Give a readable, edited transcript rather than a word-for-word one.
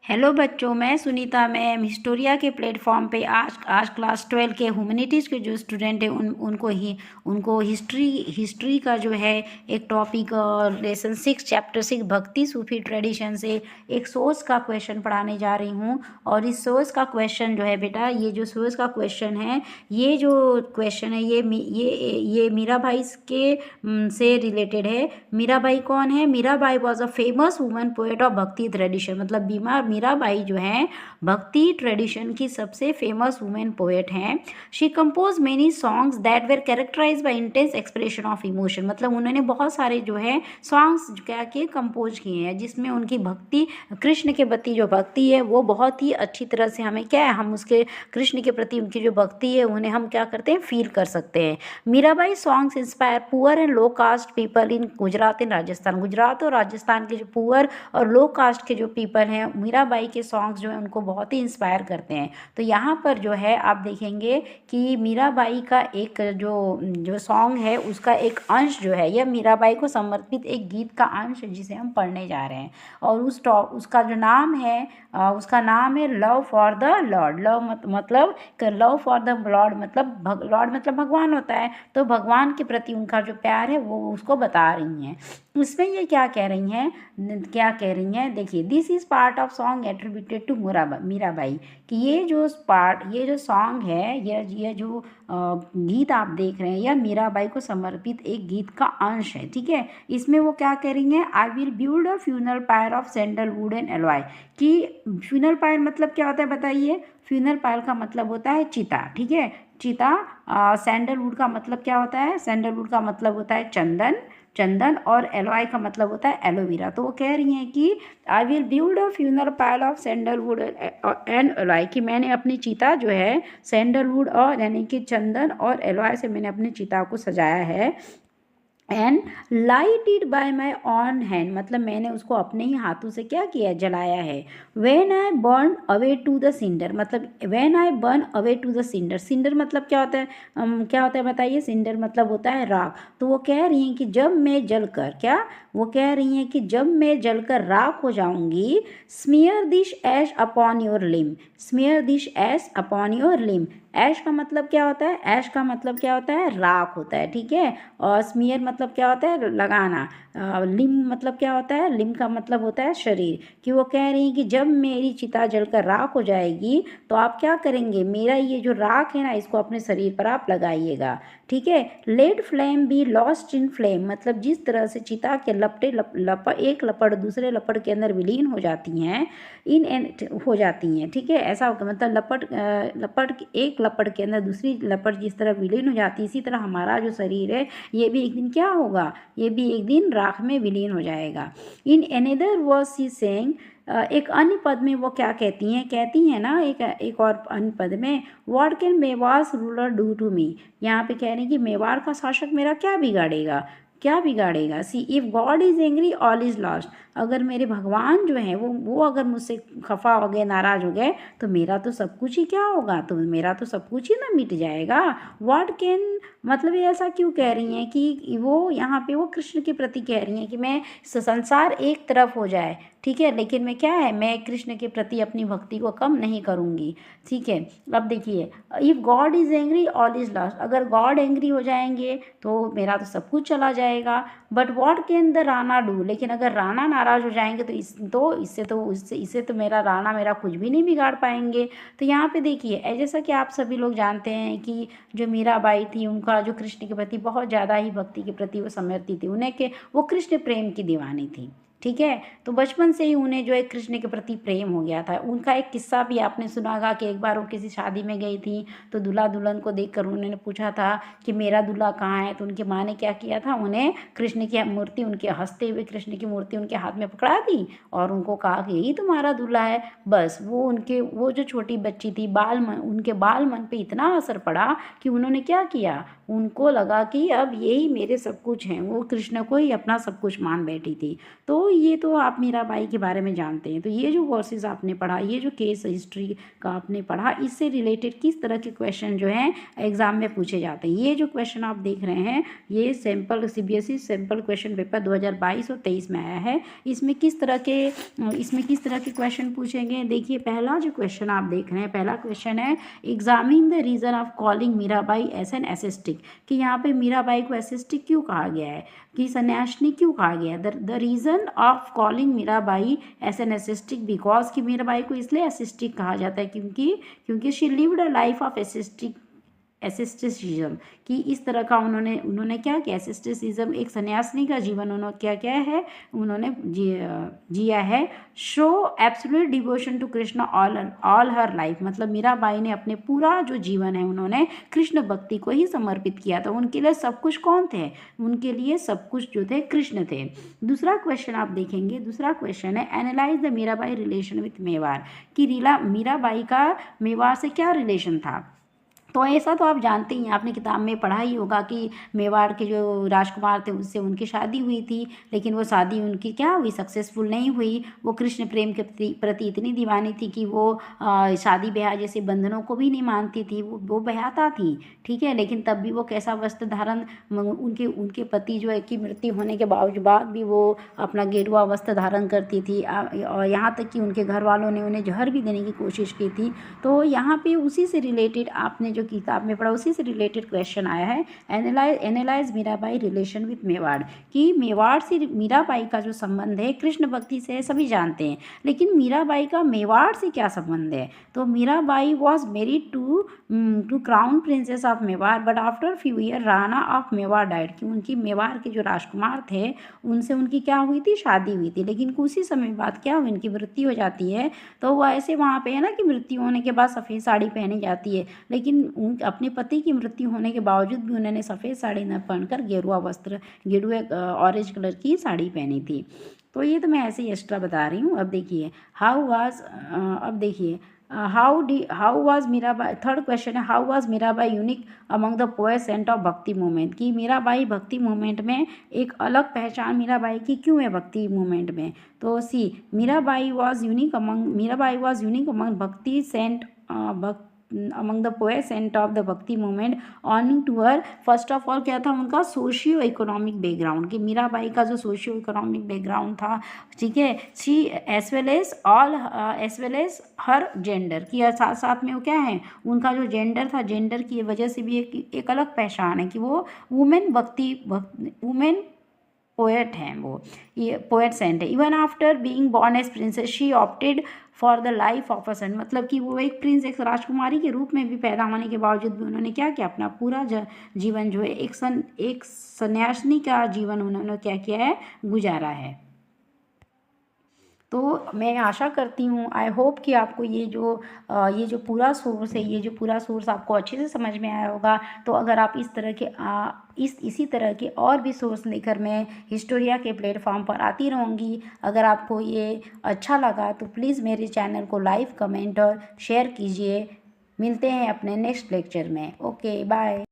Hello बच्चों, मैं Sunita ma'am Historia के प्लेटफॉर्म पे आज क्लास 12 के ह्यूमैनिटीज़ के जो स्टूडेंट हैं उनको हिस्ट्री का जो है एक टॉपिक लेसन 6 चैप्टर 6 भक्ति सूफी ट्रेडिशन से एक सोर्स का क्वेश्चन पढ़ाने जा रही हूँ। और इस सोर्स का क्वेश्चन जो है बेटा, ये जो सोर्स का क्वेश्चन है, ये जो क्वेश्चन है ये मीराबाई के से रिलेटेड है। मीराबाई कौन है? Mirabai was a famous woman poet of bhakti tradition. मतलब मीराबाई जो है भक्ति ट्रेडिशन की सबसे फेमस वुमेन पोएट हैं। She compose many songs that were characterize by intense expression of emotion. मतलब उन्होंने बहुत सारे जो है सॉन्ग्स क्या के कंपोज किए हैं जिसमें उनकी भक्ति, कृष्ण के प्रति जो भक्ति है वो बहुत ही अच्छी तरह से हमें क्या है, हम उसके कृष्ण के प्रति उनकी जो भक्ति है उन्हें हम क्या करते हैं, फील कर सकते हैं। Mirabai songs inspire poor and low caste people in Gujarat and Rajasthan. Gujarat और राजस्थान के जो पुअर और लो कास्ट के जो पीपल हैं, मीराबाई के सॉन्ग्स जो हैं उनको बहुत ही इंस्पायर करते हैं। तो यहाँ पर जो है आप देखेंगे कि मीराबाई का एक जो सॉन्ग है उसका एक अंश जो है, यह मीराबाई को समर्पित एक गीत का अंश है जिसे हम पढ़ने जा रहे हैं। और उसका जो नाम है उसका नाम है लव फॉर द लॉर्ड। मतलब लव फॉर द लॉर्ड मतलब लॉर्ड मतलब भगवान होता है, तो भगवान के प्रति उनका जो प्यार है वो उसको बता रही हैं। इसमें ये क्या कह रही हैं, देखिए, this is part of song attributed to Mirabai. कि ये जो सॉन्ग है, ये जो गीत आप देख रहे हैं, यह मीराबाई को समर्पित एक गीत का अंश है। ठीक है, इसमें वो क्या कह रही हैं, I will build a funeral pyre of sandalwood and aloe. कि फ्यूनरल पायर मतलब क्या होता है बताइए? फ्यूनरल पायर का मतलब होता है चिता। ठीक है, चिता। सैंडलवुड का मतलब क्या होता है? सैंडलवुड का मतलब होता है चंदन। और एलोई का मतलब होता है एलोवेरा। तो वो कह रही हैं कि I will build a funeral pyre of sandalwood and aloe. कि मैंने अपनी चिता जो है सैंडलवुड और यानी कि चंदन और एलोई से मैंने अपनी चिता को सजाया है। And light it by my on hand, मतलब मैंने उसको अपने ही हाथों से क्या किया, जलाया है। When I burn away to the cinder, मतलब when I burn away to the cinder. Cinder मतलब क्या होता है, क्या होता है बताइए? सिंडर मतलब होता है राख। तो वो कह रही हैं कि जब मैं जलकर वो कह रही हैं कि जब मैं जलकर राख हो जाऊंगी, smear this ash upon your limb. Smear this ash upon your limb. Ash का मतलब क्या होता है? ऐश का मतलब क्या होता है? राख होता है। ठीक है, और स्मीयर मतलब क्या होता है? लगाना। लिम मतलब क्या होता है? लिम का मतलब होता है शरीर। कि वो कह रही हैं कि जब मेरी चिता जलकर राख हो जाएगी तो आप क्या करेंगे, मेरा ये जो राख है ना, इसको अपने शरीर पर आप लगाइएगा। ठीक है, let flame be lost in flame, मतलब जिस तरह से चिता के लपटे एक लपट दूसरे लपट के अंदर विलीन हो जाती हैं, हो जाती हैं। ठीक है, ऐसा होगा, मतलब एक लपट के अंदर दूसरी लपट जिस तरह विलीन हो जाती है, इसी तरह हमारा जो शरीर है ये भी एक दिन क्या होगा, ये भी एक दिन राख में विलीन हो जाएगा। In another word she saying, एक अन्य पद में वो क्या कहती हैं ना, एक और अन्य पद में, what can Mewar ruler do to me. यहाँ पे कह रहे हैं कि मेवाड़ का शासक मेरा क्या बिगाड़ेगा। See if God is angry all is lost. अगर मेरे भगवान जो हैं वो अगर मुझसे खफा हो गए, नाराज हो गए, तो मेरा तो सब कुछ ही क्या होगा, तो मेरा तो सब कुछ ही ना मिट जाएगा। व्हाट कैन, मतलब ये ऐसा क्यों कह रही हैं कि वो यहाँ पे वो कृष्ण के प्रति कह रही हैं कि मैं संसार एक तरफ हो जाए, ठीक है, लेकिन मैं क्या है, मैं कृष्ण के प्रति अपनी भक्ति को कम नहीं करूँगी। ठीक है, अब देखिए, if God is angry all is lost. अगर गॉड एंग्री हो जाएंगे तो मेरा तो सब कुछ चला जाएगा। But what can the Rana do, लेकिन अगर राणा नाराज़ हो जाएंगे इससे तो मेरा राणा मेरा कुछ भी नहीं बिगाड़ पाएंगे। तो यहाँ पे देखिए, जैसा कि आप सभी लोग जानते हैं कि जो मीराबाई थी, उनका जो कृष्ण के प्रति बहुत ज़्यादा ही भक्ति के प्रति वो समर्पित थी, वो कृष्ण प्रेम की दीवानी थी। ठीक है, तो बचपन से ही उन्हें जो है कृष्ण के प्रति प्रेम हो गया था। उनका एक किस्सा भी आपने सुना होगा कि एक बार वो किसी शादी में गई थी, तो दूल्हा दुल्हन को देखकर उन्होंने पूछा था कि मेरा दूल्हा कहाँ है। तो उनकी माँ ने क्या किया था, उन्हें कृष्ण की मूर्ति, उनके हंसते हुए कृष्ण की मूर्ति उनके हाथ में पकड़ा दी और उनको कहा कि यही तुम्हारा दूल्हा है। बस वो जो छोटी बच्ची थी, उनके बाल मन पे इतना असर पड़ा कि उन्होंने क्या किया, उनको लगा कि अब यही मेरे सब कुछ हैं। वो कृष्ण को ही अपना सब कुछ मान बैठी थी। तो ये तो आप मीराबाई के बारे में जानते हैं। तो ये जो वर्सेस आपने पढ़ा, ये जो केस हिस्ट्री का आपने पढ़ा, इससे रिलेटेड किस तरह के क्वेश्चन जो हैं एग्जाम में पूछे जाते हैं। ये जो क्वेश्चन आप देख रहे हैं ये sample CBSE sample question paper 2022 और 23 में आया है। इसमें किस तरह के क्वेश्चन पूछेंगे, देखिए पहला जो क्वेश्चन आप देख रहे हैं, पहला क्वेश्चन है examine the reason of calling Mirabai as an ascetic, कि यहाँ पे मीराबाई को एसेस्टिक क्यों कहा गया है, कि सन्यासिनी क्यों कहा गया है। The reason of calling Mirabai as an ascetic, because कि मीराबाई को इसलिए एसेस्टिक कहा जाता है क्योंकि she lived a life of asceticism, कि इस तरह का उन्होंने क्या किया, एसेस्टिसिज्म एक सन्यासिनी का जीवन उन्होंने क्या है, उन्होंने जिया है। Show absolute devotion to Krishna all her life, मतलब मीराबाई ने अपने पूरा जो जीवन है उन्होंने कृष्ण भक्ति को ही समर्पित किया था। उनके लिए सब कुछ कौन थे, उनके लिए सब कुछ जो थे कृष्ण थे। दूसरा क्वेश्चन आप देखेंगे, दूसरा क्वेश्चन है analyse the Mirabai relation with Mewar, कि मीराबाई का मेवाड़ से क्या रिलेशन था। तो ऐसा तो आप जानते ही हैं, आपने किताब में पढ़ा ही होगा कि मेवाड़ के जो राजकुमार थे उससे उनकी शादी हुई थी, लेकिन वो शादी उनकी क्या हुई, सक्सेसफुल नहीं हुई। वो कृष्ण प्रेम के प्रति इतनी दीवानी थी कि वो शादी ब्याह जैसे बंधनों को भी नहीं मानती थी, वो ब्याहता थी, ठीक है, लेकिन तब भी वो कैसा वस्त्र धारण, उनके पति जो है की मृत्यु होने के बाद भी वो अपना गेरुआ वस्त्र धारण करती थी, और यहाँ तक कि उनके घर वालों ने उन्हें जहर भी देने की कोशिश की थी। तो यहाँ पे उसी से रिलेटेड आपने जो किताब में पढ़ा उसी से रिलेटेड क्वेश्चन आया है, analyse Mirabai relation with Mewar, कि मेवाड़ से मीराबाई का जो संबंध है कृष्ण भक्ति से सभी जानते हैं, लेकिन मीराबाई का मेवाड़ से क्या संबंध है। तो Mirabai was married to crown princes of Mewar, but after few year Rana of Mewar died, कि उनकी मेवाड़ के जो राजकुमार थे उनसे उनकी क्या हुई थी, शादी हुई थी, लेकिन कुछ ही समय बाद क्या हुई, उनकी मृत्यु हो जाती है। तो वो ऐसे वहाँ पे है ना कि मृत्यु होने के बाद सफ़ेद साड़ी पहनी जाती है, लेकिन अपने पति की मृत्यु होने के बावजूद भी उन्होंने सफ़ेद साड़ी न पहनकर गेरुए ऑरेंज कलर की साड़ी पहनी थी। तो ये तो मैं ऐसे ही एक्स्ट्रा बता रही हूँ। अब देखिए how was Mirabai, third question है how was Mirabai unique among the poets saint of Bhakti movement, कि मीराबाई भक्ति मूवमेंट में एक अलग पहचान मीराबाई की क्यों है भक्ति मूवमेंट में। तो Mirabai was unique among bhakti saint among the poets and of the bhakti movement owing to her, first of all क्या था उनका सोशियो इकोनॉमिक बैकग्राउंड, कि मीराबाई का जो सोशियो इकोनॉमिक बैकग्राउंड था, ठीक है, she as well as her gender, कि साथ साथ में वो क्या है, उनका जो जेंडर था, जेंडर की वजह से भी एक अलग पहचान है कि वो वुमेन पोएट हैं, वो ये पोएट सेंट है। Even after being born as princess she opted for the life of a saint, मतलब कि वो एक प्रिंस, एक राजकुमारी के रूप में भी पैदा होने के बावजूद भी उन्होंने क्या किया, अपना पूरा जीवन जो है एक सन्यासिनी का जीवन उन्होंने क्या किया है, गुजारा है। तो मैं आशा करती हूँ, आई होप कि आपको ये जो पूरा सोर्स है, ये जो पूरा सोर्स आपको अच्छे से समझ में आया होगा। तो अगर आप इस तरह के इसी तरह के और भी सोर्स लेकर मैं हिस्टोरिया के प्लेटफॉर्म पर आती रहूँगी। अगर आपको ये अच्छा लगा तो प्लीज़ मेरे चैनल को लाइक, कमेंट और शेयर कीजिए। मिलते हैं अपने नेक्स्ट लेक्चर में। Okay, bye.